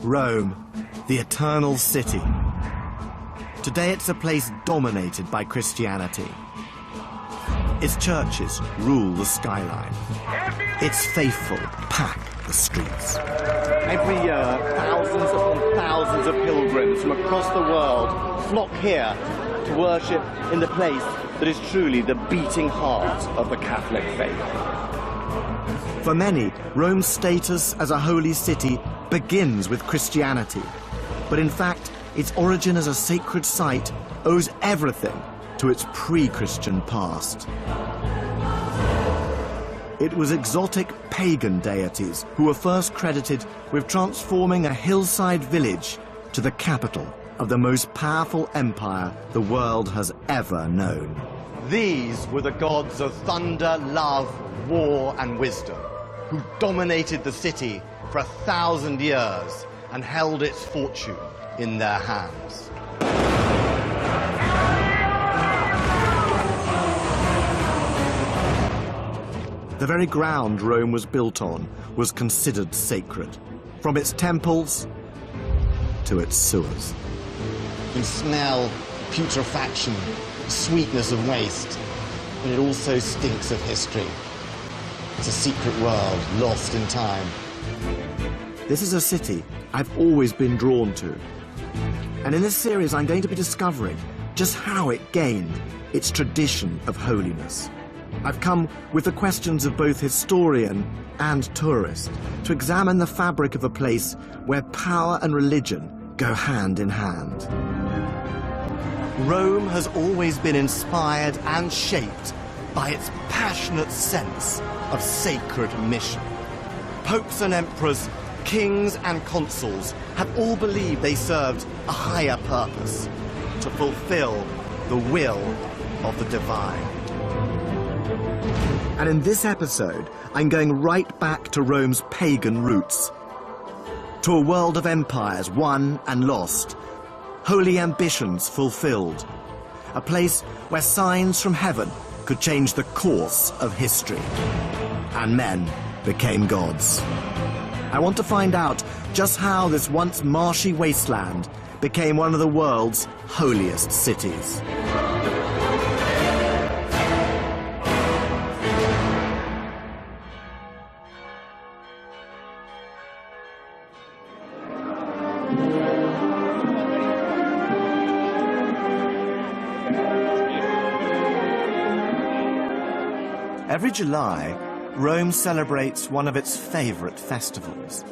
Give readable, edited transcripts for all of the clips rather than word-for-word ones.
Rome, the eternal city. Today it's a place dominated by Christianity. Its churches rule the skyline. Its faithful pack the streets. Every year, thousands upon thousands of pilgrims from across the world flock here to worship in the place that is truly the beating heart of the Catholic faith. For many, Rome's status as a holy city begins with Christianity. But in fact, its origin as a sacred site owes everything to its pre-Christian past. It was exotic pagan deities who were first credited with transforming a hillside village to the capital of the most powerful empire the world has ever known. These were the gods of thunder, love, war, and wisdom, who dominated the city for 1,000 years and held its fortune in their hands. The very ground Rome was built on was considered sacred, from its temples to its sewers. You can smell putrefaction, the sweetness of waste, and it also stinks of history. It's a secret world lost in time. This is a city I've always been drawn to. And in this series, I'm going to be discovering just how it gained its tradition of holiness. I've come with the questions of both historian and tourist to examine the fabric of a place where power and religion go hand in hand. Rome has always been inspired and shaped by its passionate sense of sacred mission. Popes and emperors, kings and consuls have all believed they served a higher purpose, to fulfill the will of the divine. And in this episode, I'm going right back to Rome's pagan roots, to a world of empires won and lost, holy ambitions fulfilled, a place where signs from heaven could change the course of history, and men became gods. I want to find out just how this once marshy wasteland became one of the world's holiest cities. Every July, Rome celebrates one of its favorite festivals.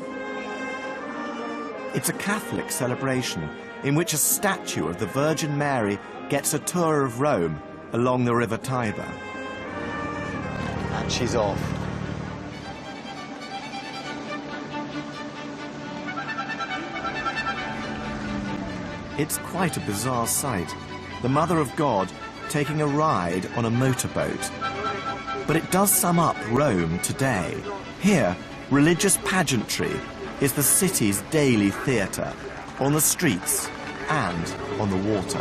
It's a Catholic celebration in which a statue of the Virgin Mary gets a tour of Rome along the River Tiber. And she's off. It's quite a bizarre sight. The Mother of God taking a ride on a motorboat. But it does sum up Rome today. Here, religious pageantry is the city's daily theatre, on the streets and on the water.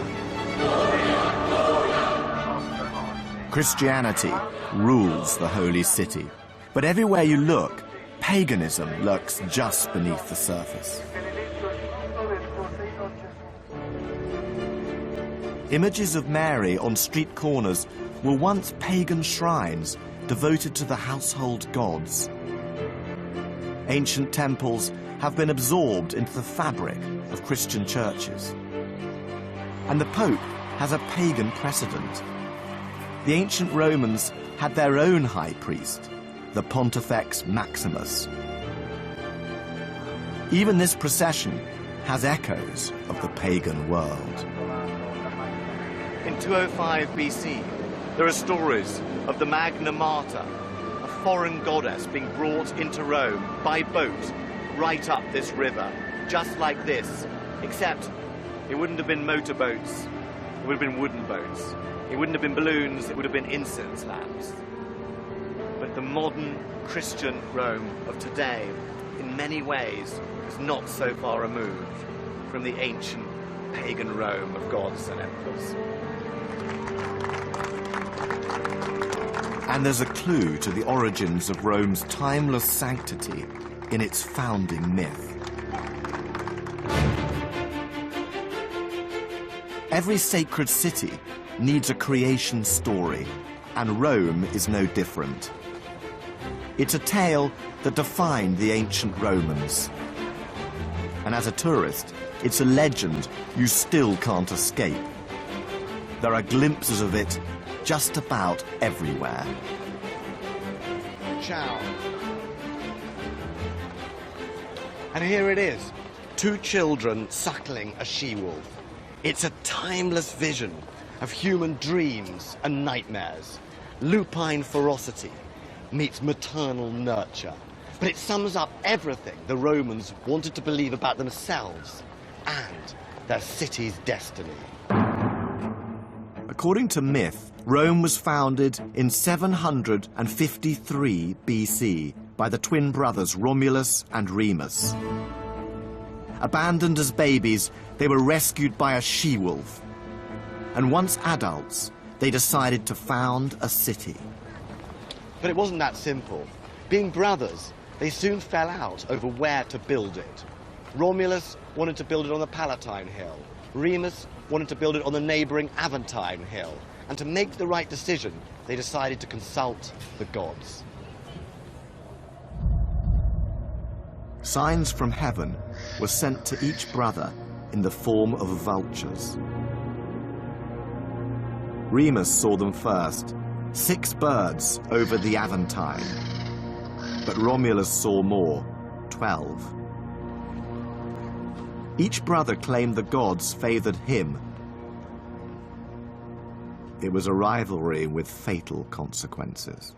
Christianity rules the holy city, but everywhere you look, paganism lurks just beneath the surface. Images of Mary on street corners were once pagan shrines devoted to the household gods. Ancient temples have been absorbed into the fabric of Christian churches. And the Pope has a pagan precedent. The ancient Romans had their own high priest, the Pontifex Maximus. Even this procession has echoes of the pagan world. In 205 BC, there are stories of the Magna Mater, a foreign goddess being brought into Rome by boat right up this river, just like this, except it wouldn't have been motorboats, it would have been wooden boats. It wouldn't have been balloons, it would have been incense lamps. But the modern Christian Rome of today, in many ways, is not so far removed from the ancient pagan Rome of gods and emperors. And there's a clue to the origins of Rome's timeless sanctity in its founding myth. Every sacred city needs a creation story, and Rome is no different. It's a tale that defined the ancient Romans. And as a tourist, it's a legend you still can't escape. There are glimpses of it just about everywhere. Ciao. And here it is, 2 children suckling a she-wolf. It's a timeless vision of human dreams and nightmares. Lupine ferocity meets maternal nurture. But it sums up everything the Romans wanted to believe about themselves and their city's destiny. According to myth, Rome was founded in 753 BC by the twin brothers Romulus and Remus. Abandoned as babies, they were rescued by a she-wolf. And once adults, they decided to found a city. But it wasn't that simple. Being brothers, they soon fell out over where to build it. Romulus wanted to build it on the Palatine Hill. Remus wanted to build it on the neighboring Aventine Hill. And to make the right decision, they decided to consult the gods. Signs from heaven were sent to each brother in the form of vultures. Remus saw them first, 6 birds over the Aventine. But Romulus saw more, 12. Each brother claimed the gods favored him. It was a rivalry with fatal consequences.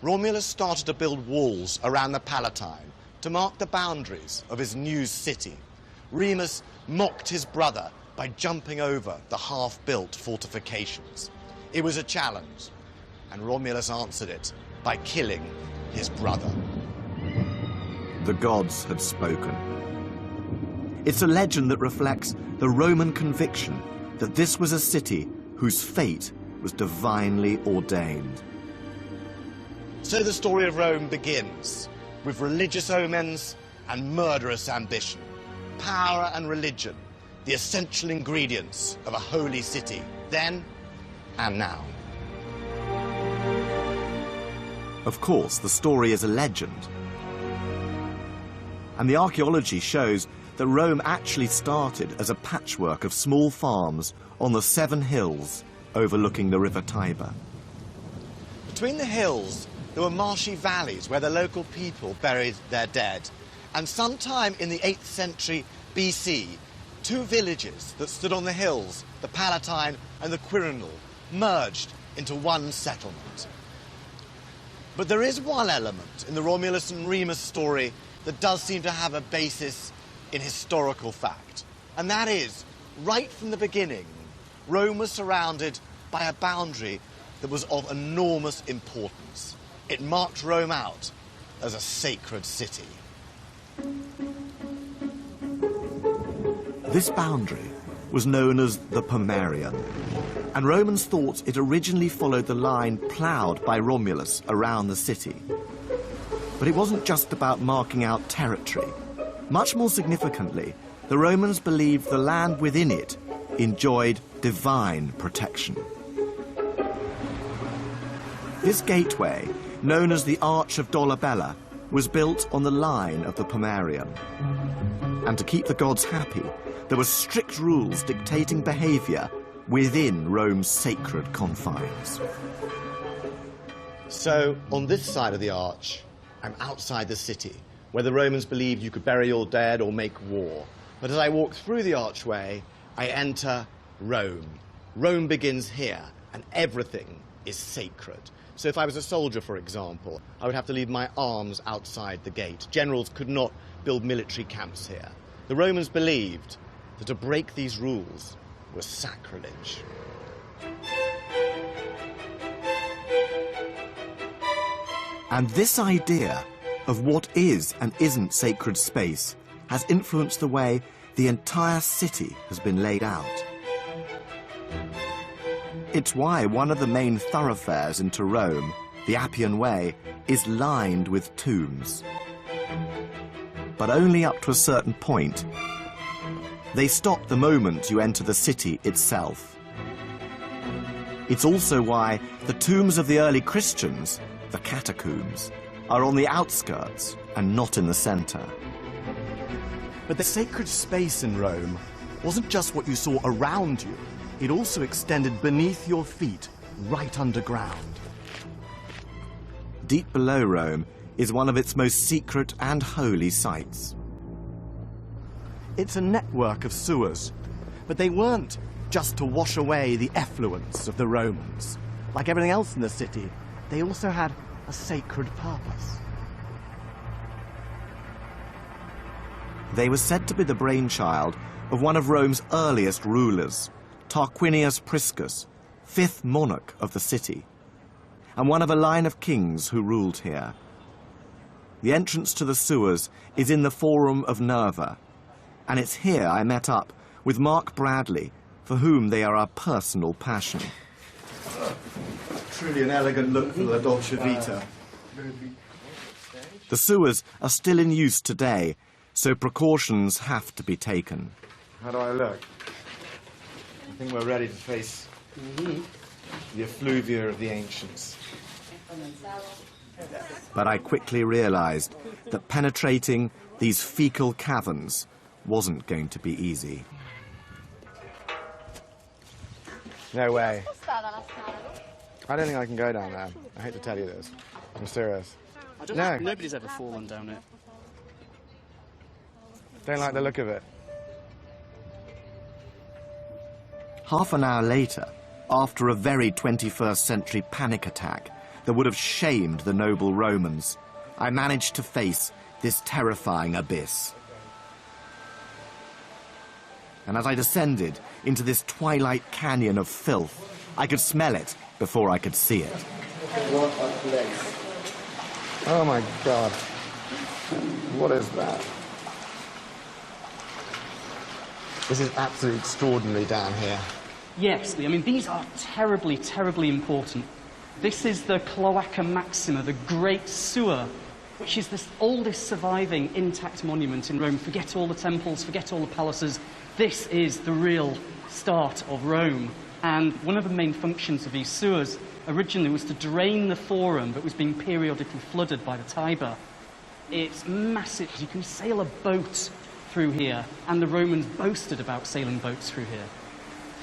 Romulus started to build walls around the Palatine to mark the boundaries of his new city. Remus mocked his brother by jumping over the half-built fortifications. It was a challenge, and Romulus answered it by killing his brother. The gods had spoken. It's a legend that reflects the Roman conviction that this was a city whose fate was divinely ordained. So the story of Rome begins with religious omens and murderous ambition. Power and religion, the essential ingredients of a holy city, then and now. Of course, the story is a legend. And the archaeology shows that Rome actually started as a patchwork of small farms on the 7 hills overlooking the river Tiber. Between the hills, there were marshy valleys where the local people buried their dead. And sometime in the 8th century BC, 2 villages that stood on the hills, the Palatine and the Quirinal, merged into one settlement. But there is one element in the Romulus and Remus story that does seem to have a basis in historical fact. And that is, right from the beginning, Rome was surrounded by a boundary that was of enormous importance. It marked Rome out as a sacred city. This boundary was known as the Pomerium, and Romans thought it originally followed the line ploughed by Romulus around the city. But it wasn't just about marking out territory. Much more significantly, the Romans believed the land within it enjoyed divine protection. This gateway, known as the Arch of Dolabella, was built on the line of the Pomerium. And to keep the gods happy, there were strict rules dictating behavior within Rome's sacred confines. So, on this side of the arch, I'm outside the city, where the Romans believed you could bury your dead or make war. But as I walk through the archway, I enter Rome. Rome begins here, and everything is sacred. So if I was a soldier, for example, I would have to leave my arms outside the gate. Generals could not build military camps here. The Romans believed that to break these rules was sacrilege. And this idea of what is and isn't sacred space has influenced the way the entire city has been laid out. It's why one of the main thoroughfares into Rome, the Appian Way, is lined with tombs. But only up to a certain point. They stop the moment you enter the city itself. It's also why the tombs of the early Christians, the catacombs, are on the outskirts and not in the center. But the sacred space in Rome wasn't just what you saw around you. It also extended beneath your feet, right underground. Deep below Rome is one of its most secret and holy sites. It's a network of sewers, but they weren't just to wash away the effluence of the Romans. Like everything else in the city, they also had a sacred purpose. They were said to be the brainchild of one of Rome's earliest rulers, Tarquinius Priscus, 5th monarch of the city, and one of a line of kings who ruled here. The entrance to the sewers is in the Forum of Nerva, and it's here I met up with Mark Bradley, for whom they are a personal passion. Truly an elegant look for the Dolce Vita. The sewers are still in use today, so precautions have to be taken. How do I look? I think we're ready to face the effluvia of the ancients. But I quickly realized that penetrating these fecal caverns wasn't going to be easy. No way. I don't think I can go down there. I hate to tell you this. I'm serious. Nobody's ever fallen down it. Don't like the look of it. Half an hour later, after a very 21st century panic attack that would have shamed the noble Romans, I managed to face this terrifying abyss. And as I descended into this twilight canyon of filth, I could smell it before I could see it. What a place. Oh my God. What is that? This is absolutely extraordinary down here. Yes, I mean, these are terribly, terribly important. This is the Cloaca Maxima, the Great Sewer, which is the oldest surviving intact monument in Rome. Forget all the temples, forget all the palaces. This is the real start of Rome. And one of the main functions of these sewers originally was to drain the Forum that was being periodically flooded by the Tiber. It's massive. You can sail a boat through here, and the Romans boasted about sailing boats through here.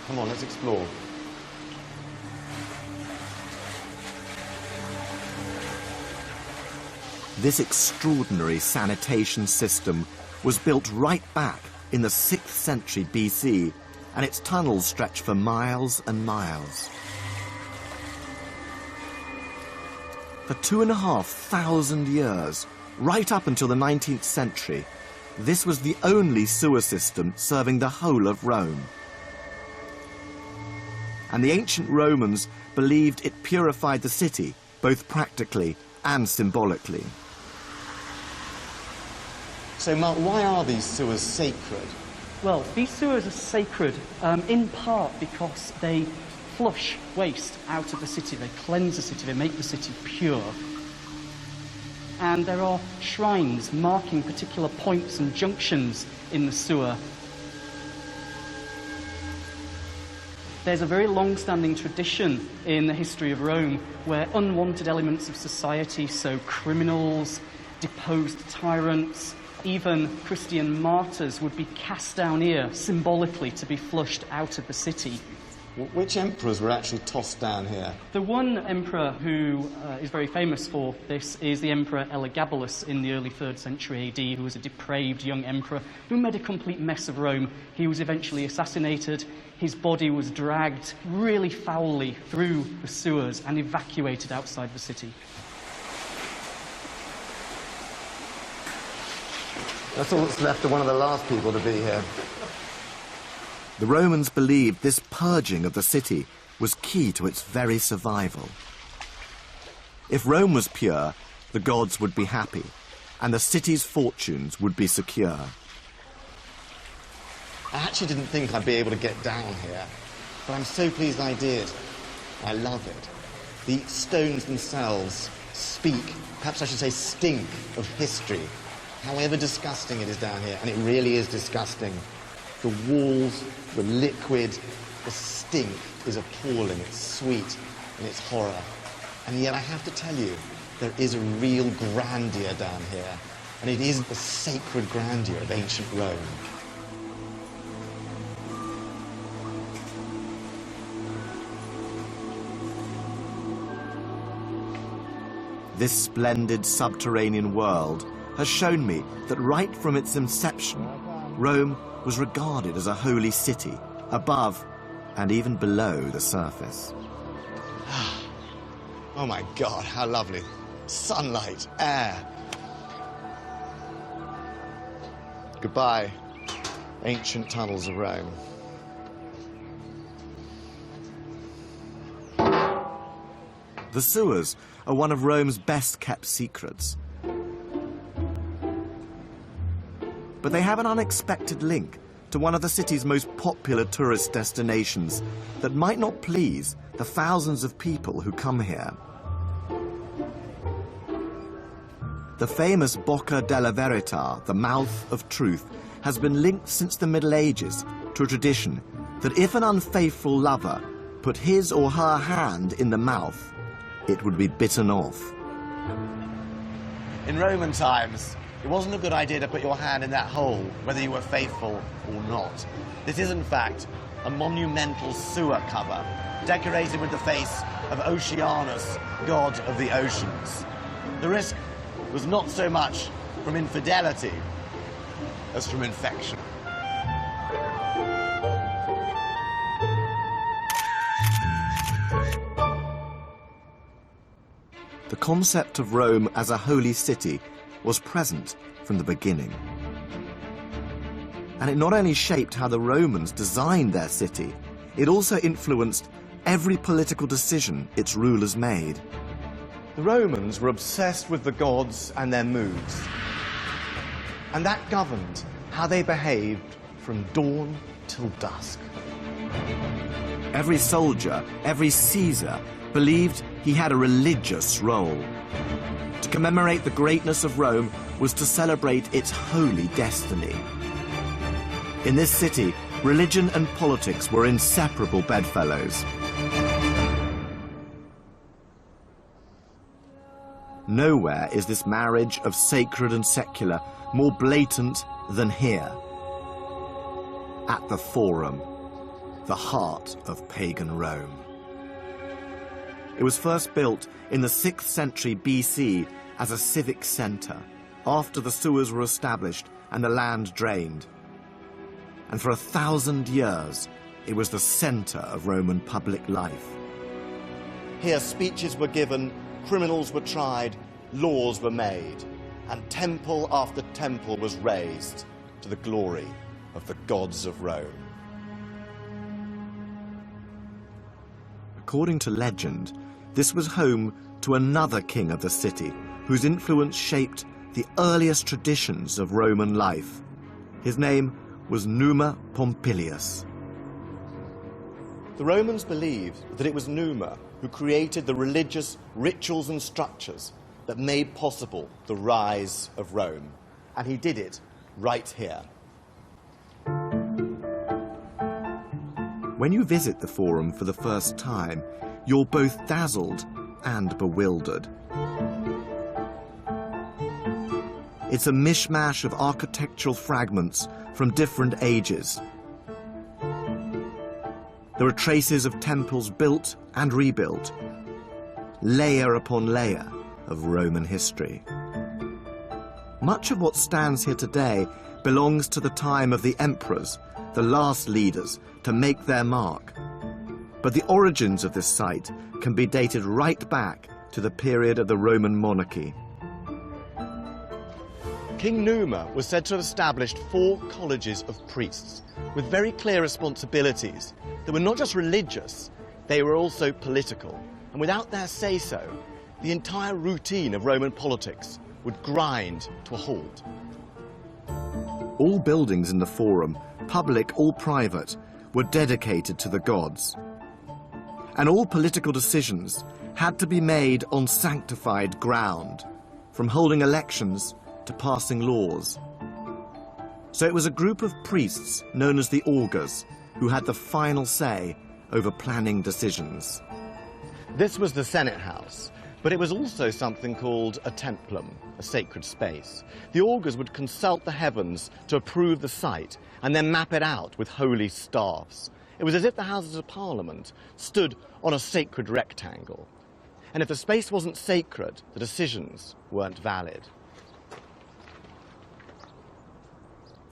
Come on, let's explore. This extraordinary sanitation system was built right back in the 6th century BC, and its tunnels stretch for miles and miles. For 2,500 years, right up until the 19th century, this was the only sewer system serving the whole of Rome. And the ancient Romans believed it purified the city, both practically and symbolically. So, Mark, why are these sewers sacred? Well, these sewers are sacred in part because they flush waste out of the city, they cleanse the city, they make the city pure. And there are shrines marking particular points and junctions in the sewer. There's a very long-standing tradition in the history of Rome where unwanted elements of society, so criminals, deposed tyrants, even Christian martyrs, would be cast down here symbolically to be flushed out of the city. Which emperors were actually tossed down here? The one emperor who is very famous for this is the Emperor Elagabalus in the early 3rd century AD, who was a depraved young emperor who made a complete mess of Rome. He was eventually assassinated. His body was dragged really foully through the sewers and evacuated outside the city. That's all that's left of one of the last people to be here. The Romans believed this purging of the city was key to its very survival. If Rome was pure, the gods would be happy, and the city's fortunes would be secure. I actually didn't think I'd be able to get down here, but I'm so pleased I did. I love it. The stones themselves speak, perhaps I should say stink, of history. however disgusting it is down here, and it really is disgusting. The walls, the liquid, the stink is appalling. It's sweet and it's horror. And yet I have to tell you, there is a real grandeur down here, and it is the sacred grandeur of ancient Rome. This splendid subterranean world has shown me that right from its inception, Rome was regarded as a holy city, above and even below the surface. Oh my God, how lovely. Sunlight, air. Goodbye, ancient tunnels of Rome. The sewers are one of Rome's best-kept secrets. But they have an unexpected link to one of the city's most popular tourist destinations that might not please the thousands of people who come here. The famous Bocca della Verità, the mouth of truth, has been linked since the Middle Ages to a tradition that if an unfaithful lover put his or her hand in the mouth, it would be bitten off. In Roman times, it wasn't a good idea to put your hand in that hole, whether you were faithful or not. This is, in fact, a monumental sewer cover, decorated with the face of Oceanus, god of the oceans. The risk was not so much from infidelity as from infection. The concept of Rome as a holy city was present from the beginning. And it not only shaped how the Romans designed their city, it also influenced every political decision its rulers made. The Romans were obsessed with the gods and their moods. And that governed how they behaved from dawn till dusk. Every soldier, every Caesar, believed he had a religious role. To commemorate the greatness of Rome was to celebrate its holy destiny. In this city, religion and politics were inseparable bedfellows. Nowhere is this marriage of sacred and secular more blatant than here, at the Forum, the heart of pagan Rome. It was first built in the 6th century BC as a civic center, after the sewers were established and the land drained. And for 1,000 years, it was the center of Roman public life. Here speeches were given, criminals were tried, laws were made, and temple after temple was raised to the glory of the gods of Rome. According to legend, this was home to another king of the city, whose influence shaped the earliest traditions of Roman life. His name was Numa Pompilius. The Romans believed that it was Numa who created the religious rituals and structures that made possible the rise of Rome. And he did it right here. When you visit the Forum for the first time, you're both dazzled and bewildered. It's a mishmash of architectural fragments from different ages. There are traces of temples built and rebuilt, layer upon layer of Roman history. Much of what stands here today belongs to the time of the emperors, the last leaders to make their mark. But the origins of this site can be dated right back to the period of the Roman monarchy. King Numa was said to have established 4 colleges of priests with very clear responsibilities that were not just religious, they were also political. And without their say-so, the entire routine of Roman politics would grind to a halt. All buildings in the Forum, public or private, were dedicated to the gods. And all political decisions had to be made on sanctified ground, from holding elections to passing laws. So it was a group of priests known as the augurs who had the final say over planning decisions. This was the Senate House, but it was also something called a templum, a sacred space. The augurs would consult the heavens to approve the site and then map it out with holy staffs. It was as if the Houses of Parliament stood on a sacred rectangle. And if the space wasn't sacred, the decisions weren't valid.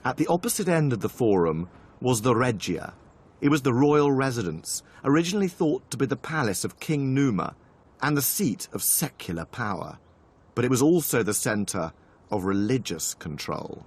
At the opposite end of the forum was the Regia. It was the royal residence, originally thought to be the palace of King Numa and the seat of secular power. But it was also the centre of religious control.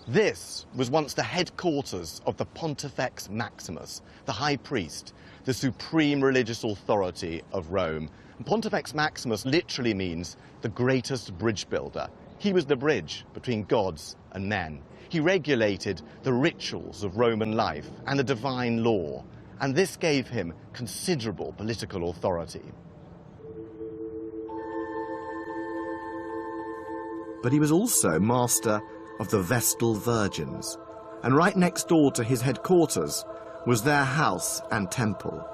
This was once the headquarters of the Pontifex Maximus, the high priest, the supreme religious authority of Rome. And Pontifex Maximus literally means the greatest bridge builder. He was the bridge between gods and men. He regulated the rituals of Roman life and the divine law, and this gave him considerable political authority. But he was also master of the Vestal Virgins, and right next door to his headquarters was their house and temple.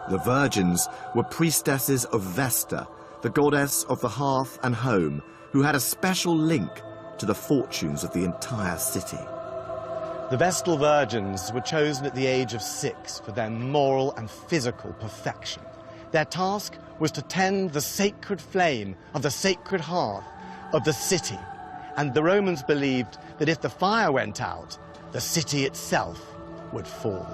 The Virgins were priestesses of Vesta, the goddess of the hearth and home, who had a special link to the fortunes of the entire city. The Vestal Virgins were chosen at the age of 6 for their moral and physical perfection. Their task was to tend the sacred flame of the sacred hearth of the city, and the Romans believed that if the fire went out, the city itself would fall.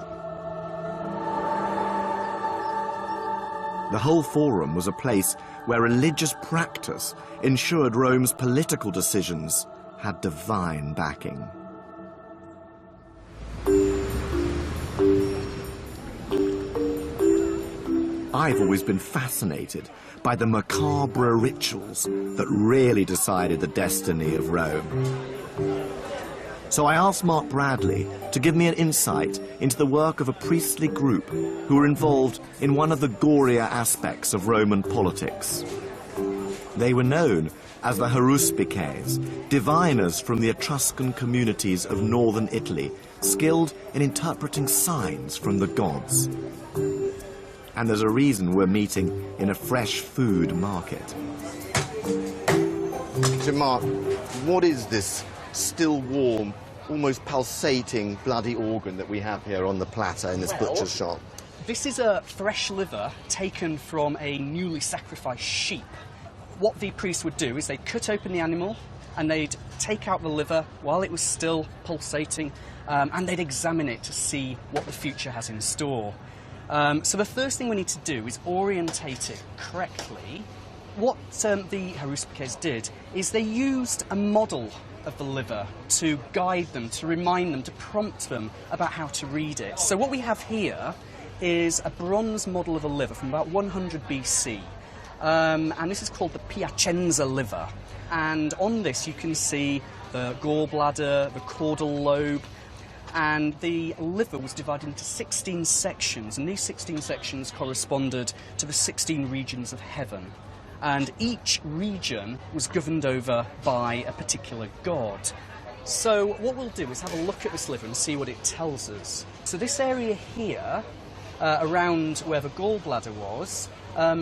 The whole forum was a place where religious practice ensured Rome's political decisions had divine backing. I've always been fascinated by the macabre rituals that really decided the destiny of Rome. So I asked Mark Bradley to give me an insight into the work of a priestly group who were involved in one of the gorier aspects of Roman politics. They were known as the haruspices, diviners from the Etruscan communities of northern Italy, skilled in interpreting signs from the gods. And there's a reason we're meeting in a fresh food market. So Mark, what is this still warm, almost pulsating bloody organ that we have here on the platter in this butcher's shop? This is a fresh liver taken from a newly sacrificed sheep. What the priest would do is they'd cut open the animal and they'd take out the liver while it was still pulsating, and they'd examine it to see what the future has in store. So the first thing we need to do is orientate it correctly. What the haruspices did is they used a model of the liver to guide them, to remind them, to prompt them about how to read it. So what we have here is a bronze model of a liver from about 100 BC. And this is called the Piacenza liver. And on this you can see the gallbladder, the caudal lobe, and the liver was divided into 16 sections, and these 16 sections corresponded to the 16 regions of heaven. And each region was governed over by a particular god. So what we'll do is have a look at this liver and see what it tells us. So this area here, around where the gallbladder was,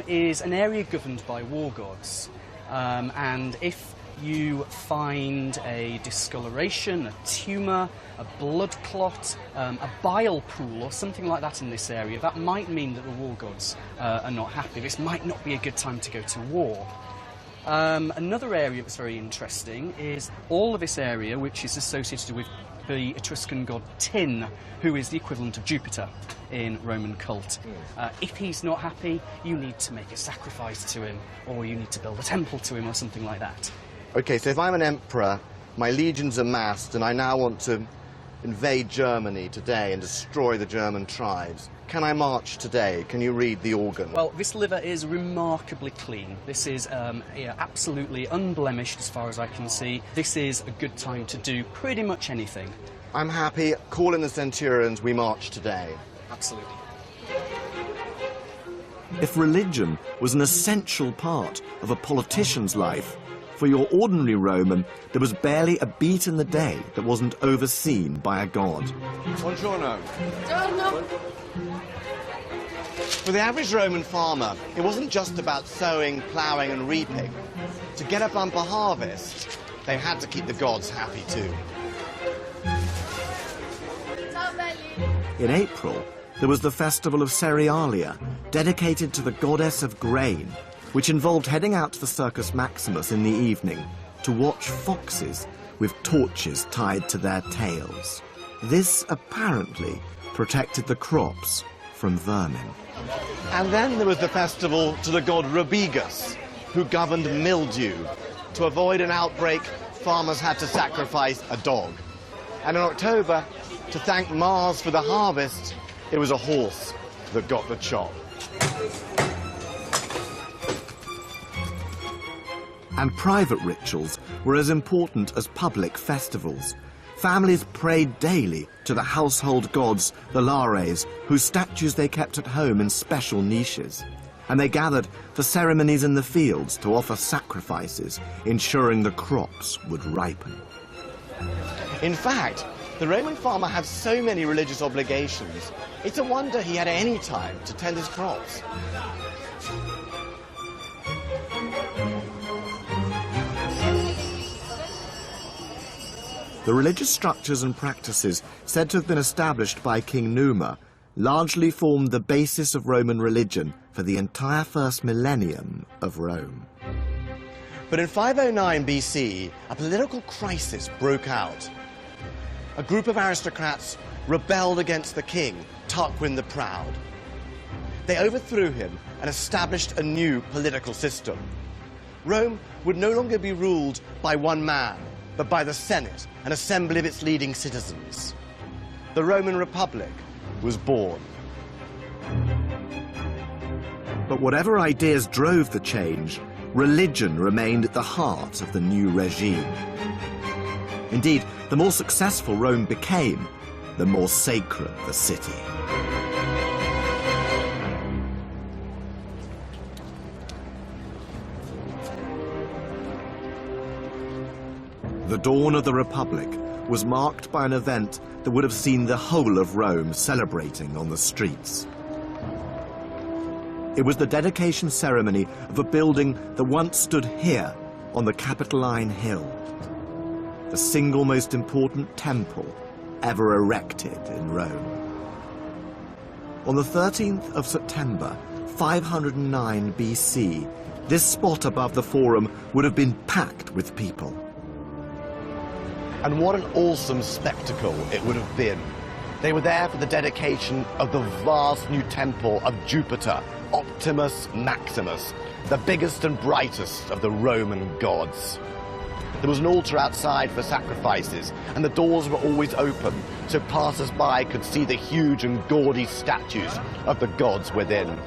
is an area governed by war gods. And if you find a discoloration, a tumour, a blood clot, a bile pool or something like that in this area, that might mean that the war gods are not happy. This might not be a good time to go to war. Another area that's very interesting is all of this area, which is associated with the Etruscan god Tin, who is the equivalent of Jupiter in Roman cult. If he's not happy, you need to make a sacrifice to him, or you need to build a temple to him, or something like that. Okay, so if I'm an emperor, my legions are massed, and I now want to invade Germany today and destroy the German tribes, can I march today? Can you read the organ? Well, this liver is remarkably clean. This is absolutely unblemished as far as I can see. This is a good time to do pretty much anything. I'm happy. Call in the centurions. We march today. Absolutely. If religion was an essential part of a politician's life, For your ordinary Roman, there was barely a beat in the day that wasn't overseen by a god. Buongiorno. For the average Roman farmer, it wasn't just about sowing, ploughing and reaping. To get a bumper harvest, they had to keep the gods happy too. In April, there was the festival of Cerealia, dedicated to the goddess of grain, which involved heading out to the Circus Maximus in the evening to watch foxes with torches tied to their tails. This apparently protected the crops from vermin. And then there was the festival to the god Rubigus, who governed mildew. To avoid an outbreak, farmers had to sacrifice a dog. And in October, to thank Mars for the harvest, it was a horse that got the chop. And private rituals were as important as public festivals. Families prayed daily to the household gods, the Lares, whose statues they kept at home in special niches. And they gathered for ceremonies in the fields to offer sacrifices, ensuring the crops would ripen. In fact, the Roman farmer had so many religious obligations, it's a wonder he had any time to tend his crops. The religious structures and practices said to have been established by King Numa largely formed the basis of Roman religion for the entire first millennium of Rome. But in 509 BC, a political crisis broke out. A group of aristocrats rebelled against the king, Tarquin the Proud. They overthrew him and established a new political system. Rome would no longer be ruled by one man, but by the Senate, an assembly of its leading citizens. The Roman Republic was born. But whatever ideas drove the change, religion remained at the heart of the new regime. Indeed, the more successful Rome became, the more sacred the city. The dawn of the Republic was marked by an event that would have seen the whole of Rome celebrating on the streets. It was the dedication ceremony of a building that once stood here on the Capitoline Hill, the single most important temple ever erected in Rome. On the 13th of September, 509 BC, this spot above the Forum would have been packed with people. And what an awesome spectacle it would have been. They were there for the dedication of the vast new temple of Jupiter, Optimus Maximus, the biggest and brightest of the Roman gods. There was an altar outside for sacrifices, and the doors were always open, so passers-by could see the huge and gaudy statues of the gods within.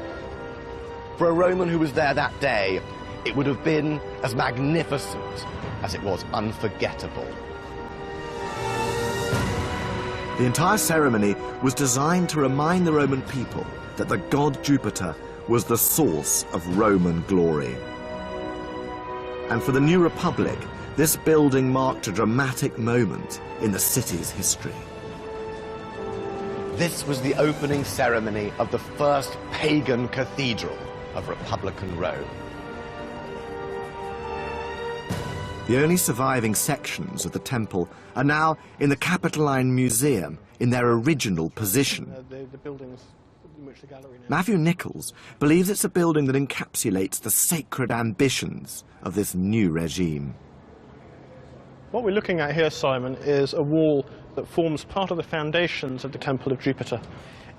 For a Roman who was there that day, it would have been as magnificent as it was unforgettable. The entire ceremony was designed to remind the Roman people that the god Jupiter was the source of Roman glory. And for the new republic, this building marked a dramatic moment in the city's history. This was the opening ceremony of the first pagan cathedral of Republican Rome. The only surviving sections of the temple are now in the Capitoline Museum in their original position. The buildings in which the gallery now. Matthew Nichols believes it's a building that encapsulates the sacred ambitions of this new regime. What we're looking at here, Simon, is a wall that forms part of the foundations of the Temple of Jupiter.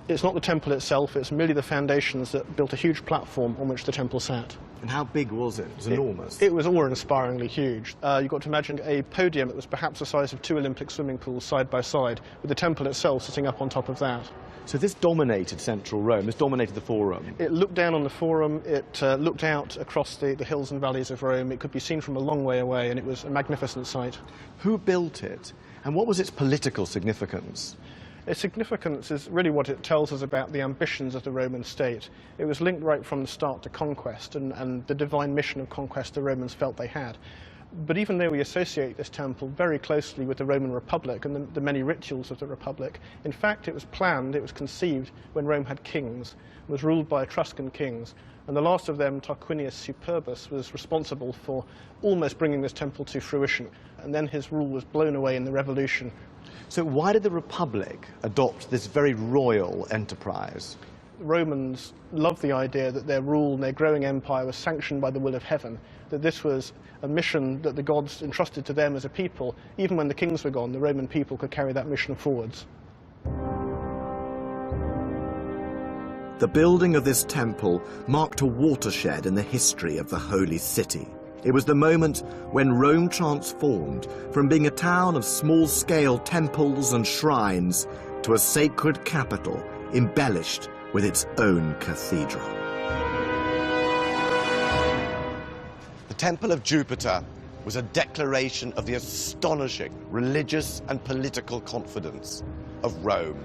It's not the temple itself, it's merely the foundations that built a huge platform on which the temple sat. And how big was it? It was enormous. It was awe-inspiringly huge. You've got to imagine a podium that was perhaps the size of 2 Olympic swimming pools side by side, with the temple itself sitting up on top of that. So this dominated central Rome, this dominated the Forum. It looked down on the Forum, it looked out across the hills and valleys of Rome. It could be seen from a long way away, and it was a magnificent sight. Who built it, and what was its political significance? Its significance is really what it tells us about the ambitions of the Roman state. It was linked right from the start to conquest and the divine mission of conquest the Romans felt they had. But even though we associate this temple very closely with the Roman Republic and the many rituals of the Republic, in fact it was planned, it was conceived when Rome had kings, was ruled by Etruscan kings, and the last of them, Tarquinius Superbus, was responsible for almost bringing this temple to fruition, and then his rule was blown away in the revolution. So why did the Republic adopt this very royal enterprise? The Romans loved the idea that their rule and their growing empire was sanctioned by the will of heaven, that this was a mission that the gods entrusted to them as a people. Even when the kings were gone, the Roman people could carry that mission forwards. The building of this temple marked a watershed in the history of the Holy City. It was the moment when Rome transformed from being a town of small-scale temples and shrines to a sacred capital embellished with its own cathedral. The Temple of Jupiter was a declaration of the astonishing religious and political confidence of Rome,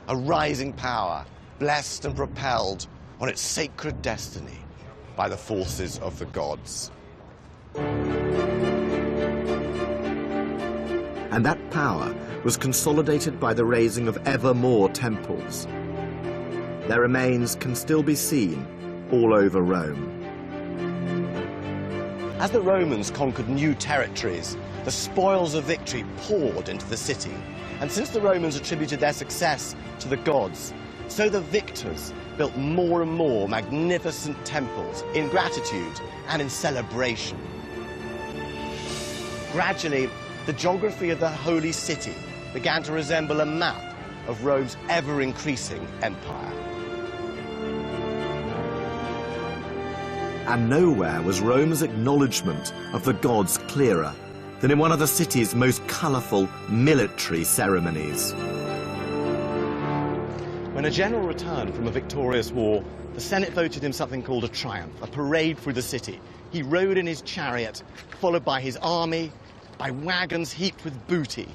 a rising power blessed and propelled on its sacred destiny by the forces of the gods. And that power was consolidated by the raising of ever more temples. Their remains can still be seen all over Rome. As the Romans conquered new territories, the spoils of victory poured into the city. And since the Romans attributed their success to the gods, so the victors built more and more magnificent temples in gratitude and in celebration. Gradually, the geography of the Holy City began to resemble a map of Rome's ever-increasing empire. And nowhere was Rome's acknowledgement of the gods clearer than in one of the city's most colourful military ceremonies. When a general returned from a victorious war, the Senate voted him something called a triumph, a parade through the city. He rode in his chariot, followed by his army, by wagons heaped with booty,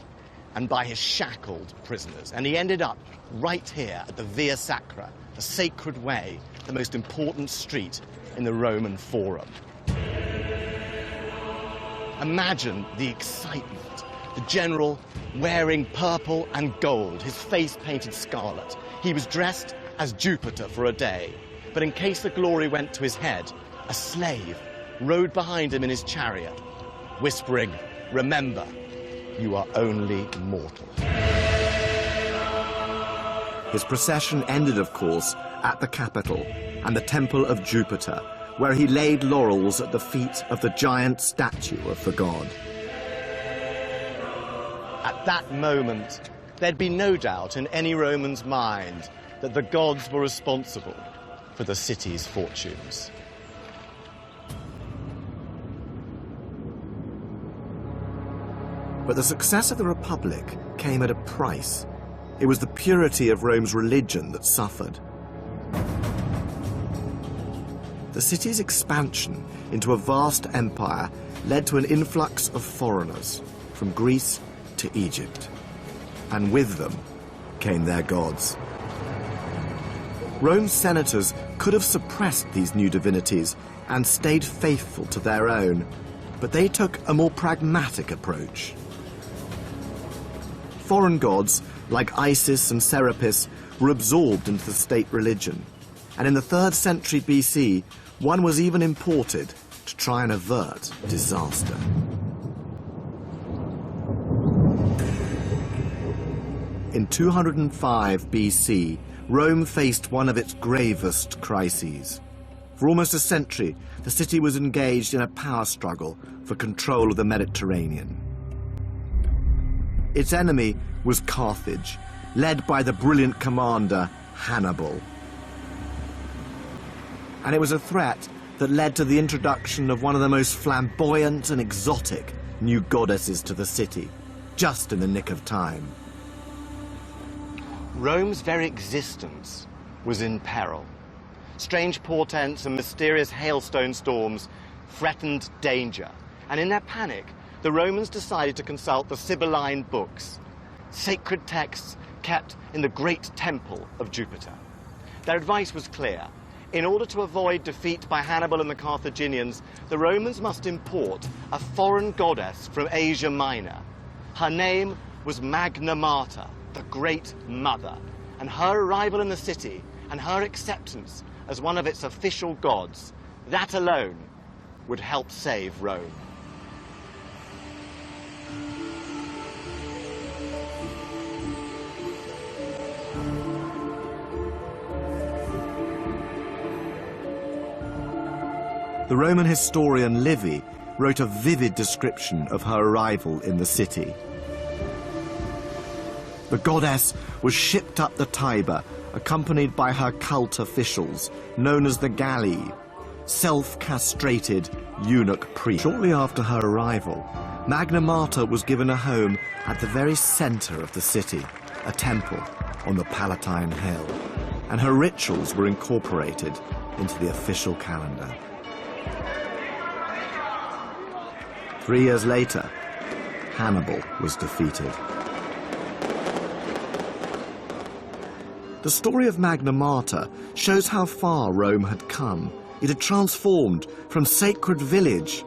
and by his shackled prisoners. And he ended up right here at the Via Sacra, the sacred way, the most important street in the Roman Forum. Imagine the excitement. The general wearing purple and gold, his face painted scarlet. He was dressed as Jupiter for a day, but in case the glory went to his head, a slave rode behind him in his chariot, whispering, "Remember, you are only mortal." His procession ended, of course, at the Capitol and the Temple of Jupiter, where he laid laurels at the feet of the giant statue of the god. At that moment, there'd be no doubt in any Roman's mind that the gods were responsible for the city's fortunes. But the success of the Republic came at a price. It was the purity of Rome's religion that suffered. The city's expansion into a vast empire led to an influx of foreigners from Greece to Egypt. And with them came their gods. Rome's senators could have suppressed these new divinities and stayed faithful to their own, but they took a more pragmatic approach. Foreign gods, like Isis and Serapis, were absorbed into the state religion, and in the 3rd century BC, one was even imported to try and avert disaster. In 205 BC, Rome faced one of its gravest crises. For almost a century, the city was engaged in a power struggle for control of the Mediterranean. Its enemy was Carthage, led by the brilliant commander Hannibal. And it was a threat that led to the introduction of one of the most flamboyant and exotic new goddesses to the city, just in the nick of time. Rome's very existence was in peril. Strange portents and mysterious hailstone storms threatened danger, and in their panic, the Romans decided to consult the Sibylline books, sacred texts kept in the great temple of Jupiter. Their advice was clear. In order to avoid defeat by Hannibal and the Carthaginians, the Romans must import a foreign goddess from Asia Minor. Her name was Magna Mater, the Great Mother, and her arrival in the city and her acceptance as one of its official gods, that alone would help save Rome. The Roman historian Livy wrote a vivid description of her arrival in the city. The goddess was shipped up the Tiber, accompanied by her cult officials, known as the Galli, self-castrated eunuch priests. Shortly after her arrival, Magna Mater was given a home at the very center of the city, a temple on the Palatine Hill, and her rituals were incorporated into the official calendar. 3 years later, Hannibal was defeated. The story of Magna Mater shows how far Rome had come. It had transformed from sacred village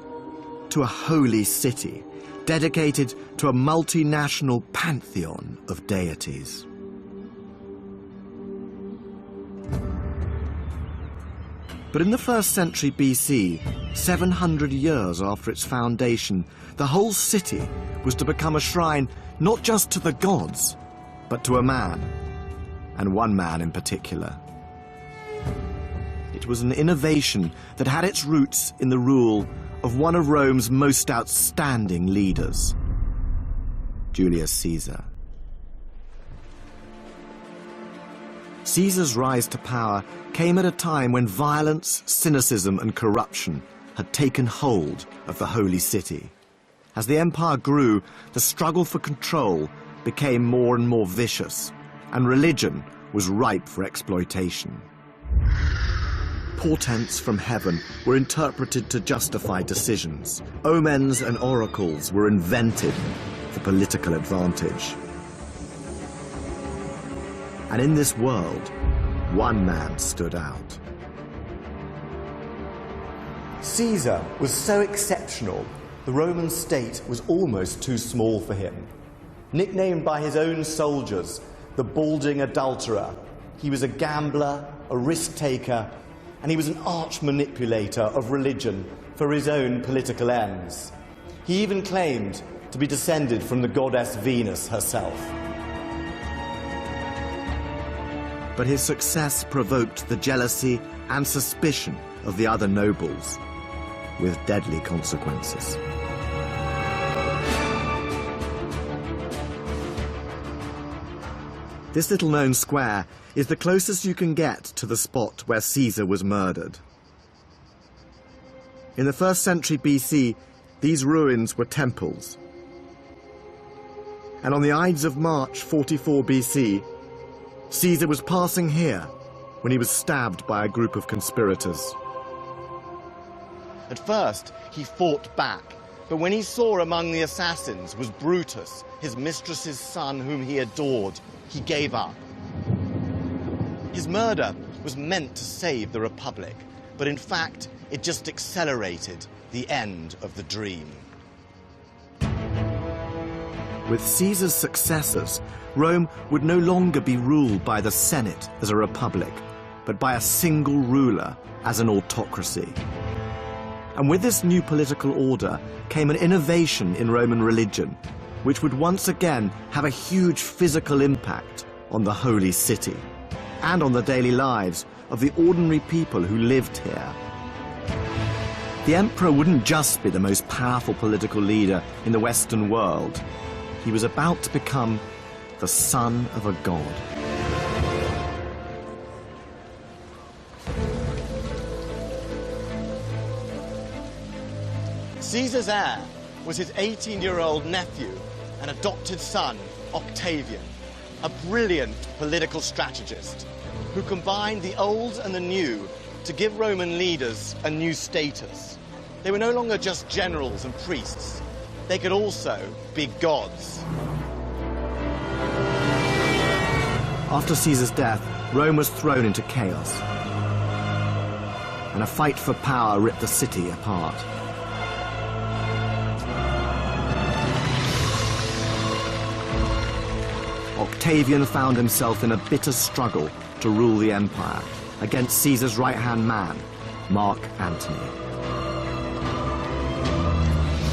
to a holy city, dedicated to a multinational pantheon of deities. But in the 1st century BC, 700 years after its foundation, the whole city was to become a shrine not just to the gods, but to a man, and one man in particular. It was an innovation that had its roots in the rule of one of Rome's most outstanding leaders, Julius Caesar. Caesar's rise to power came at a time when violence, cynicism, and corruption had taken hold of the holy city. As the empire grew, the struggle for control became more and more vicious, and religion was ripe for exploitation. Portents from heaven were interpreted to justify decisions. Omens and oracles were invented for political advantage. And in this world, one man stood out. Caesar was so exceptional, the Roman state was almost too small for him. Nicknamed by his own soldiers, the balding adulterer, he was a gambler, a risk-taker, and he was an arch-manipulator of religion for his own political ends. He even claimed to be descended from the goddess Venus herself. But his success provoked the jealousy and suspicion of the other nobles, with deadly consequences. This little-known square is the closest you can get to the spot where Caesar was murdered. In the 1st century BC, these ruins were temples. And on the Ides of March 44 BC, Caesar was passing here when he was stabbed by a group of conspirators. At first, he fought back, but when he saw among the assassins was Brutus, his mistress's son whom he adored, he gave up. His murder was meant to save the Republic, but in fact, it just accelerated the end of the dream. With Caesar's successors, Rome would no longer be ruled by the Senate as a republic, but by a single ruler as an autocracy. And with this new political order came an innovation in Roman religion, which would once again have a huge physical impact on the holy city and on the daily lives of the ordinary people who lived here. The emperor wouldn't just be the most powerful political leader in the Western world. He was about to become the son of a god. Caesar's heir was his 18-year-old nephew and adopted son, Octavian, a brilliant political strategist who combined the old and the new to give Roman leaders a new status. They were no longer just generals and priests. They could also be gods. After Caesar's death, Rome was thrown into chaos. and a fight for power ripped the city apart. Octavian found himself in a bitter struggle to rule the empire against Caesar's right-hand man, Mark Antony.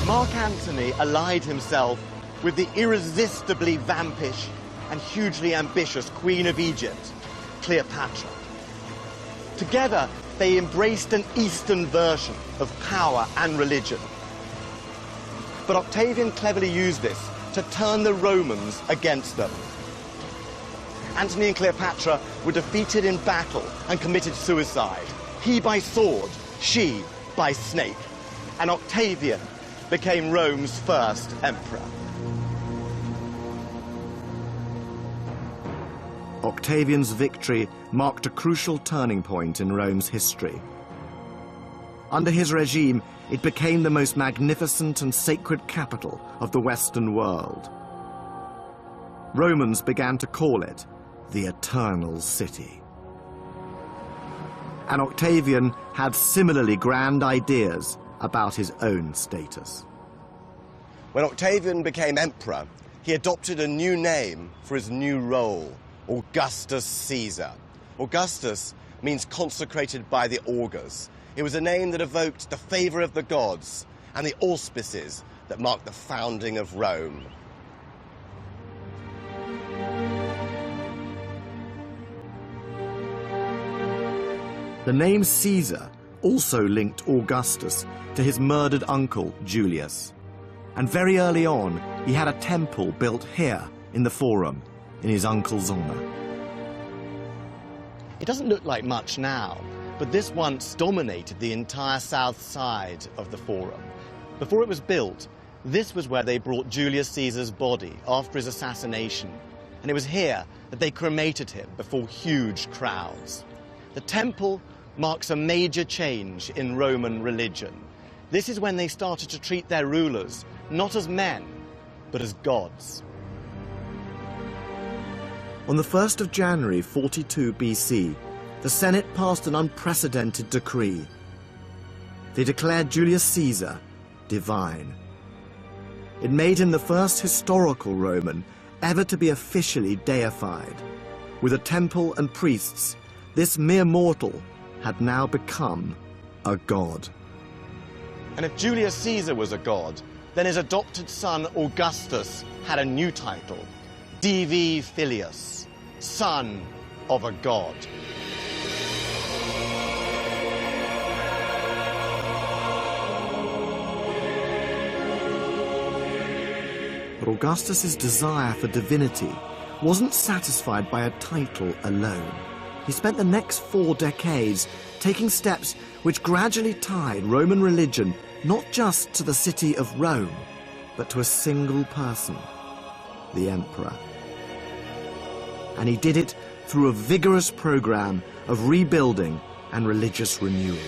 Mark Antony allied himself with the irresistibly vampish and hugely ambitious Queen of Egypt, Cleopatra. Together, they embraced an Eastern version of power and religion. But Octavian cleverly used this to turn the Romans against them. Antony and Cleopatra were defeated in battle and committed suicide. He by sword, she by snake. And Octavian became Rome's first emperor. Octavian's victory marked a crucial turning point in Rome's history. Under his regime, it became the most magnificent and sacred capital of the Western world. Romans began to call it the Eternal City. And Octavian had similarly grand ideas about his own status. When Octavian became emperor, he adopted a new name for his new role, Augustus Caesar. Augustus means consecrated by the augurs. It was a name that evoked the favor of the gods and the auspices that marked the founding of Rome. The name Caesar also linked Augustus to his murdered uncle, Julius. And very early on, he had a temple built here in the Forum, in his uncle's honor. It doesn't look like much now, but this once dominated the entire south side of the Forum. Before it was built, this was where they brought Julius Caesar's body after his assassination. And it was here that they cremated him before huge crowds. The temple marks a major change in Roman religion. This is when they started to treat their rulers not as men, but as gods. On the 1st of January 42 BC, the Senate passed an unprecedented decree. They declared Julius Caesar divine. It made him the first historical Roman ever to be officially deified. With a temple and priests, this mere mortal had now become a god. And if Julius Caesar was a god, then his adopted son Augustus had a new title, Divi Filius, son of a god. But Augustus's desire for divinity wasn't satisfied by a title alone. He spent the next 4 decades taking steps which gradually tied Roman religion not just to the city of Rome, but to a single person, the emperor. And he did it through a vigorous program of rebuilding and religious renewal.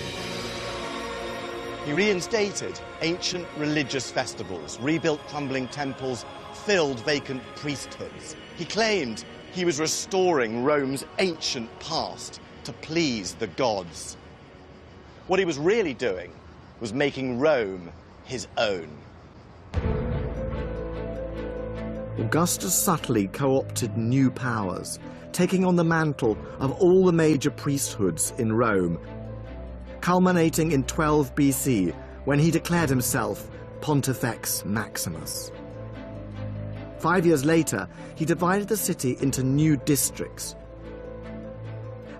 He reinstated ancient religious festivals, rebuilt crumbling temples, filled vacant priesthoods. He claimed he was restoring Rome's ancient past to please the gods. What he was really doing was making Rome his own. Augustus subtly co-opted new powers, taking on the mantle of all the major priesthoods in Rome, culminating in 12 BC when he declared himself Pontifex Maximus. 5 years later, he divided the city into new districts.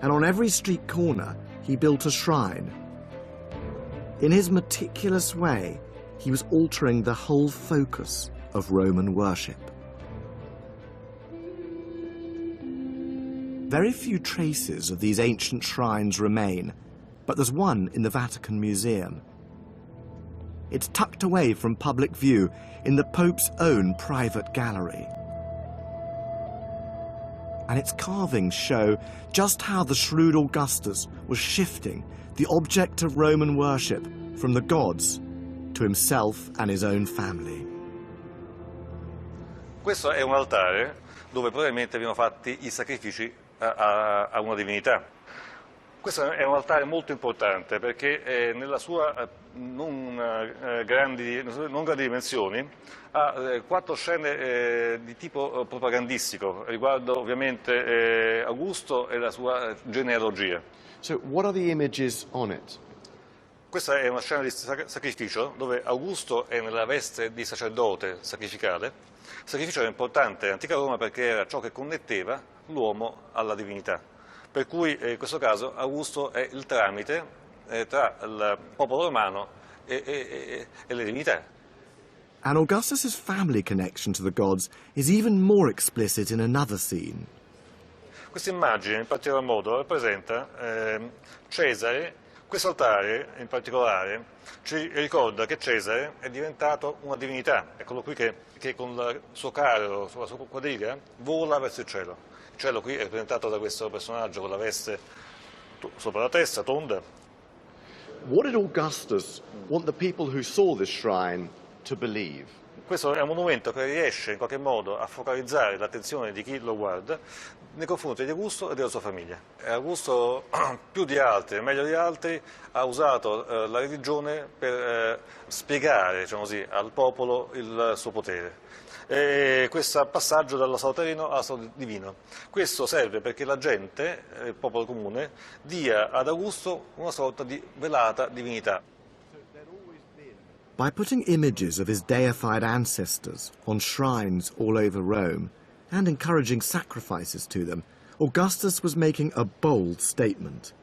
And on every street corner, he built a shrine. In his meticulous way, he was altering the whole focus of Roman worship. Very few traces of these ancient shrines remain, but there's one in the Vatican Museum. It's tucked away from public view in the Pope's own private gallery. And its carvings show just how the shrewd Augustus was shifting the object of Roman worship from the gods to himself and his own family. Questo è un altare dove probabilmente venivano fatti i sacrifici a una divinità. Questo è un altare molto importante perché nella sua non grandi dimensioni ha 4 scene di tipo propagandistico riguardo ovviamente Augusto e la sua genealogia. So what are the images on it? Questa è una scena di sacrificio dove Augusto è nella veste di sacerdote sacrificale. Il sacrificio era importante nell'antica Roma perché era ciò che connetteva l'uomo alla divinità. Per cui in questo caso Augusto è il tramite tra il popolo romano e le divinità. And Augustus's family connection to the gods is even more explicit in another scene. Questa immagine in particolar modo rappresenta Cesare. Questo altare in particolare ci ricorda che Cesare è diventato una divinità, è quello qui che con il suo carro, sulla sua quadriga, vola verso il cielo. Il cielo qui è rappresentato da questo personaggio con la veste sopra la testa, tonda. What did Augustus want the people who saw this shrine to believe? Questo è un monumento che riesce in qualche modo a focalizzare l'attenzione di chi lo guarda nei confronti di Augusto e della sua famiglia. Augusto, più di altri, meglio di altri, ha usato la religione per spiegare, diciamo così, al popolo il suo potere. E questo passaggio dallo stato terreno allo stato divino. Questo serve perché la gente, il popolo comune, dia ad Augusto una sorta di velata divinità. By putting images of his deified ancestors on shrines all over Rome and encouraging sacrifices to them, Augustus was making a bold statement.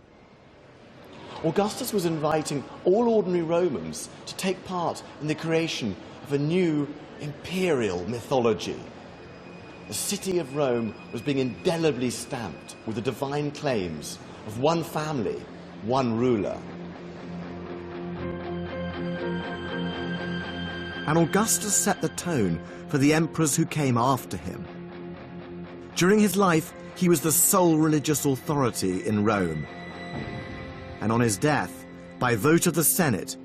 Augustus was inviting all ordinary Romans to take part in the creation of a new imperial mythology. The city of Rome was being indelibly stamped with the divine claims of one family, one ruler. And Augustus set the tone for the emperors who came after him. During his life, he was the sole religious authority in Rome. And on his death, by vote of the Senate,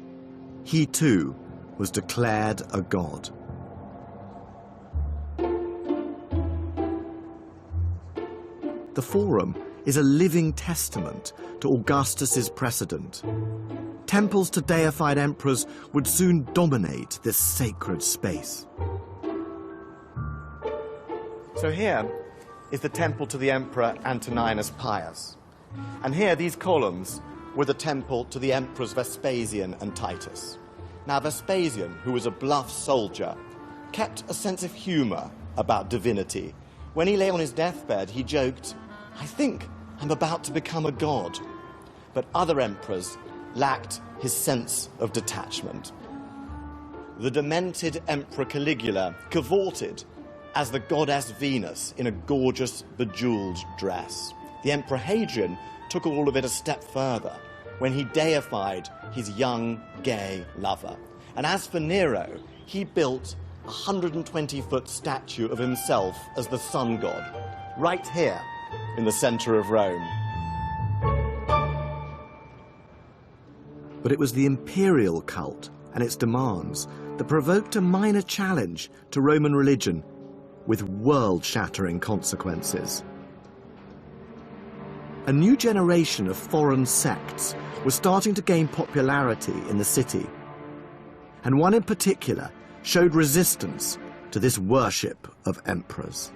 he too was declared a god. The Forum is a living testament to Augustus's precedent. Temples to deified emperors would soon dominate this sacred space. So here is the temple to the Emperor Antoninus Pius. And here, these columns were the temple to the emperors Vespasian and Titus. Now, Vespasian, who was a bluff soldier, kept a sense of humor about divinity. When he lay on his deathbed, he joked, "I think I'm about to become a god." But other emperors lacked his sense of detachment. The demented Emperor Caligula cavorted as the goddess Venus in a gorgeous, bejeweled dress. The Emperor Hadrian took all of it a step further when he deified his young, gay lover. And as for Nero, he built a 120-foot statue of himself as the sun god, right here in the center of Rome. But it was the imperial cult and its demands that provoked a minor challenge to Roman religion with world-shattering consequences. A new generation of foreign sects was starting to gain popularity in the city, and one in particular showed resistance to this worship of emperors.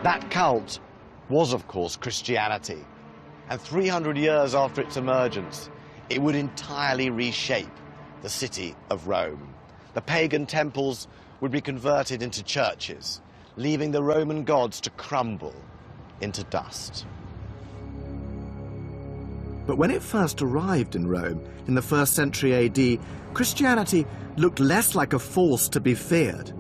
That cult was, of course, Christianity. And 300 years after its emergence, it would entirely reshape the city of Rome. The pagan temples would be converted into churches, leaving the Roman gods to crumble into dust. But when it first arrived in Rome in the 1st century AD, Christianity looked less like a force to be feared,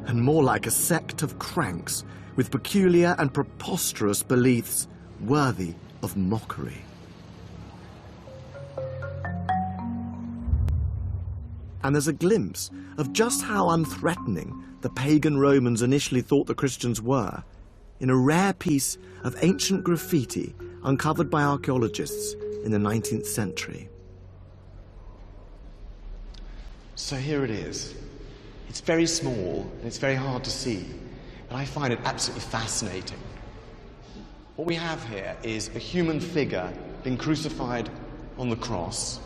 and more like a sect of cranks with peculiar and preposterous beliefs worthy of mockery. And there's a glimpse of just how unthreatening the pagan Romans initially thought the Christians were in a rare piece of ancient graffiti uncovered by archaeologists in the 19th century. So here it is. It's very small and it's very hard to see, but I find it absolutely fascinating. What we have here is a human figure being crucified on the cross.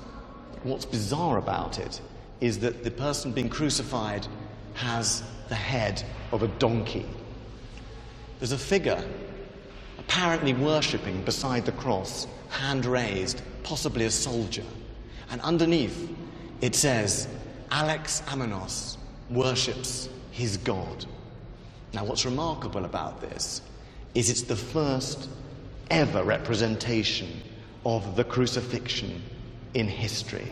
What's bizarre about it is that the person being crucified has the head of a donkey. There's a figure apparently worshipping beside the cross, hand raised, possibly a soldier. And underneath it says, Alex Amenos worships his God. Now what's remarkable about this is it's the first ever representation of the crucifixion in history.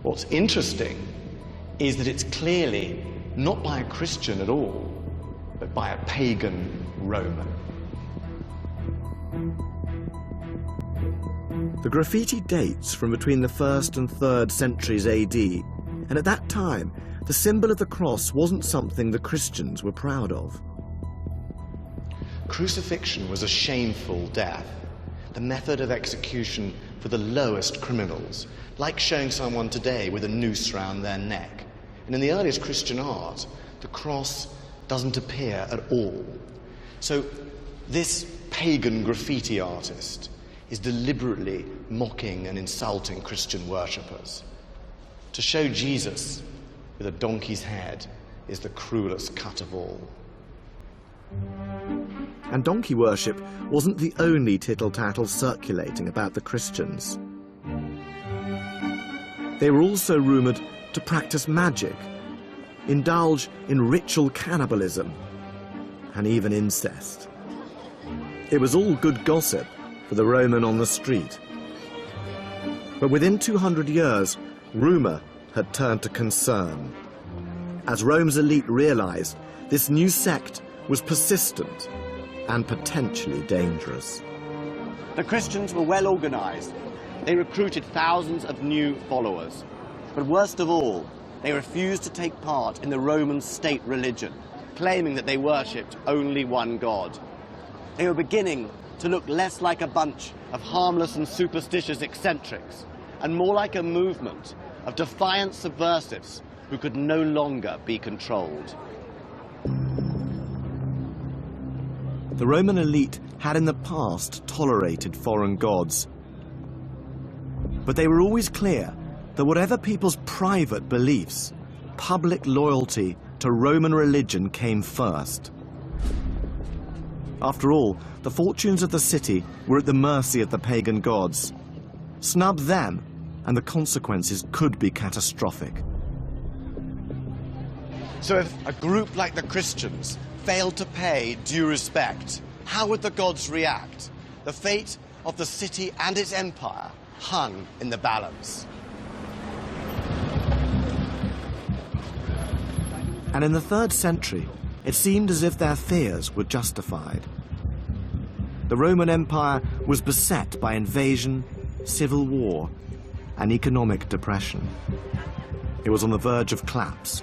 What's interesting is that it's clearly not by a Christian at all, but by a pagan Roman. The graffiti dates from between the 1st and 3rd centuries AD, and at that time, the symbol of the cross wasn't something the Christians were proud of. Crucifixion was a shameful death, the method of execution for the lowest criminals, like showing someone today with a noose round their neck. And in the earliest Christian art, the cross doesn't appear at all. So this pagan graffiti artist is deliberately mocking and insulting Christian worshippers. To show Jesus with a donkey's head is the cruelest cut of all. And donkey worship wasn't the only tittle-tattle circulating about the Christians. They were also rumoured to practice magic, indulge in ritual cannibalism, and even incest. It was all good gossip for the Roman on the street. But within 200 years, rumour had turned to concern. As Rome's elite realised, this new sect was persistent and potentially dangerous. The Christians were well organised. They recruited thousands of new followers. But worst of all, they refused to take part in the Roman state religion, claiming that they worshipped only one god. They were beginning to look less like a bunch of harmless and superstitious eccentrics, and more like a movement of defiant subversives who could no longer be controlled. The Roman elite had in the past tolerated foreign gods, but they were always clear that whatever people's private beliefs, public loyalty to Roman religion came first. After all, the fortunes of the city were at the mercy of the pagan gods. Snub them, and the consequences could be catastrophic. So if a group like the Christians failed to pay due respect, how would the gods react? The fate of the city and its empire hung in the balance. And in the 3rd century, it seemed as if their fears were justified. The Roman Empire was beset by invasion, civil war, and economic depression. It was on the verge of collapse,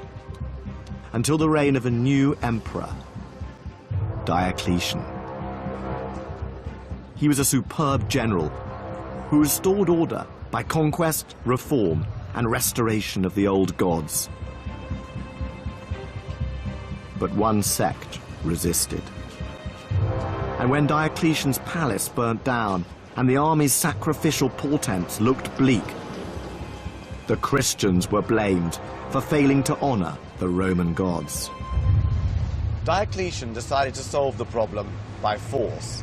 until the reign of a new emperor, Diocletian. He was a superb general who restored order by conquest, reform, and restoration of the old gods. But one sect resisted. And when Diocletian's palace burnt down and the army's sacrificial portents looked bleak, the Christians were blamed for failing to honor the Roman gods. Diocletian decided to solve the problem by force.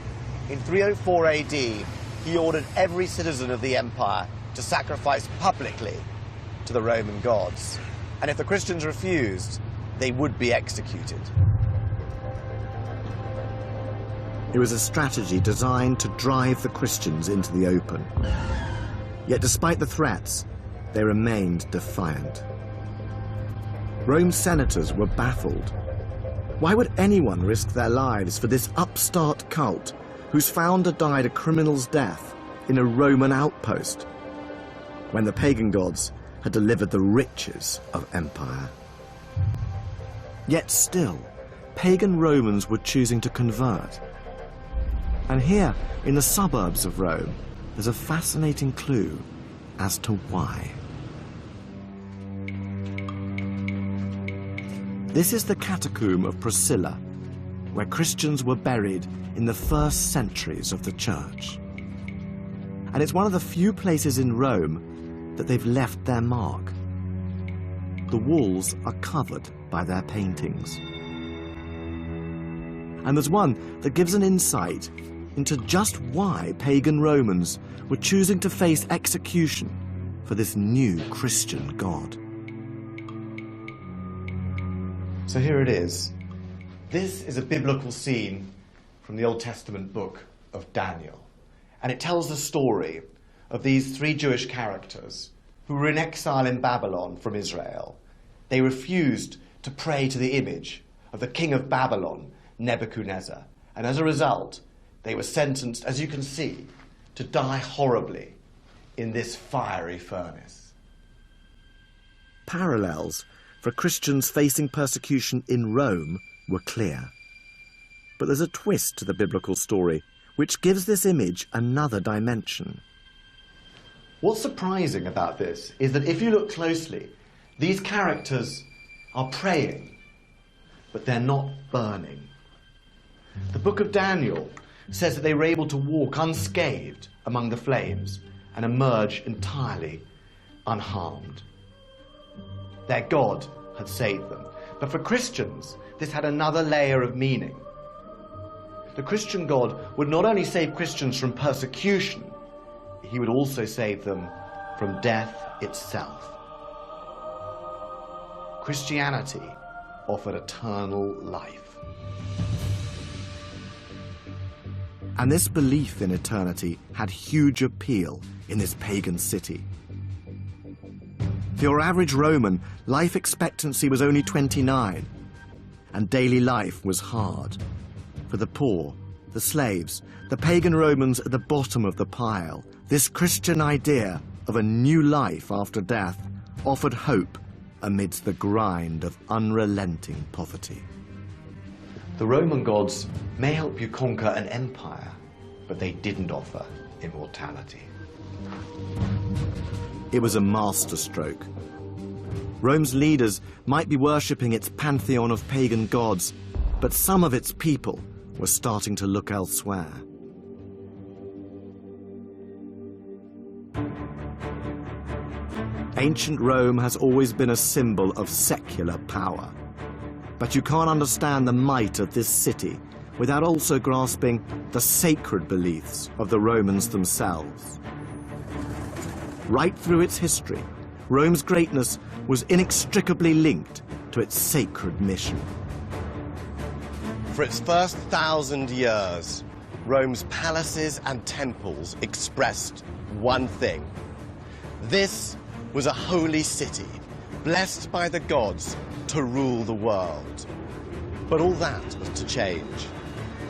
In 304 AD, he ordered every citizen of the empire to sacrifice publicly to the Roman gods. And if the Christians refused, they would be executed. It was a strategy designed to drive the Christians into the open. Yet despite the threats, they remained defiant. Rome's senators were baffled. Why would anyone risk their lives for this upstart cult whose founder died a criminal's death in a Roman outpost, when the pagan gods had delivered the riches of empire? Yet still, pagan Romans were choosing to convert. And here, in the suburbs of Rome, there's a fascinating clue as to why. This is the catacomb of Priscilla, where Christians were buried in the first centuries of the church. And it's one of the few places in Rome that they've left their mark. The walls are covered by their paintings. And there's one that gives an insight into just why pagan Romans were choosing to face execution for this new Christian god. So here it is. This is a biblical scene from the Old Testament book of Daniel. And it tells the story of these three Jewish characters who were in exile in Babylon from Israel. They refused to pray to the image of the king of Babylon, Nebuchadnezzar. And as a result, they were sentenced, as you can see, to die horribly in this fiery furnace. Parallels for Christians facing persecution in Rome were clear. But there's a twist to the biblical story which gives this image another dimension. What's surprising about this is that if you look closely, these characters are praying, but they're not burning. The book of Daniel says that they were able to walk unscathed among the flames and emerge entirely unharmed. Their God had saved them. But for Christians, this had another layer of meaning. The Christian God would not only save Christians from persecution, he would also save them from death itself. Christianity offered eternal life. And this belief in eternity had huge appeal in this pagan city. For your average Roman, life expectancy was only 29, and daily life was hard. For the poor, the slaves, the pagan Romans at the bottom of the pile, this Christian idea of a new life after death offered hope amidst the grind of unrelenting poverty. The Roman gods may help you conquer an empire, but they didn't offer immortality. It was a masterstroke. Rome's leaders might be worshipping its pantheon of pagan gods, but some of its people were starting to look elsewhere. Ancient Rome has always been a symbol of secular power. But you can't understand the might of this city without also grasping the sacred beliefs of the Romans themselves. Right through its history, Rome's greatness was inextricably linked to its sacred mission. For its first 1,000 years, Rome's palaces and temples expressed one thing. This was a holy city, blessed by the gods to rule the world. But all that was to change.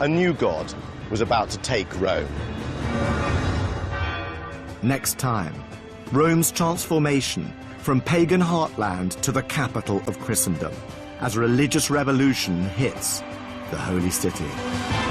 A new god was about to take Rome. Next time, Rome's transformation from pagan heartland to the capital of Christendom as religious revolution hits the Holy City.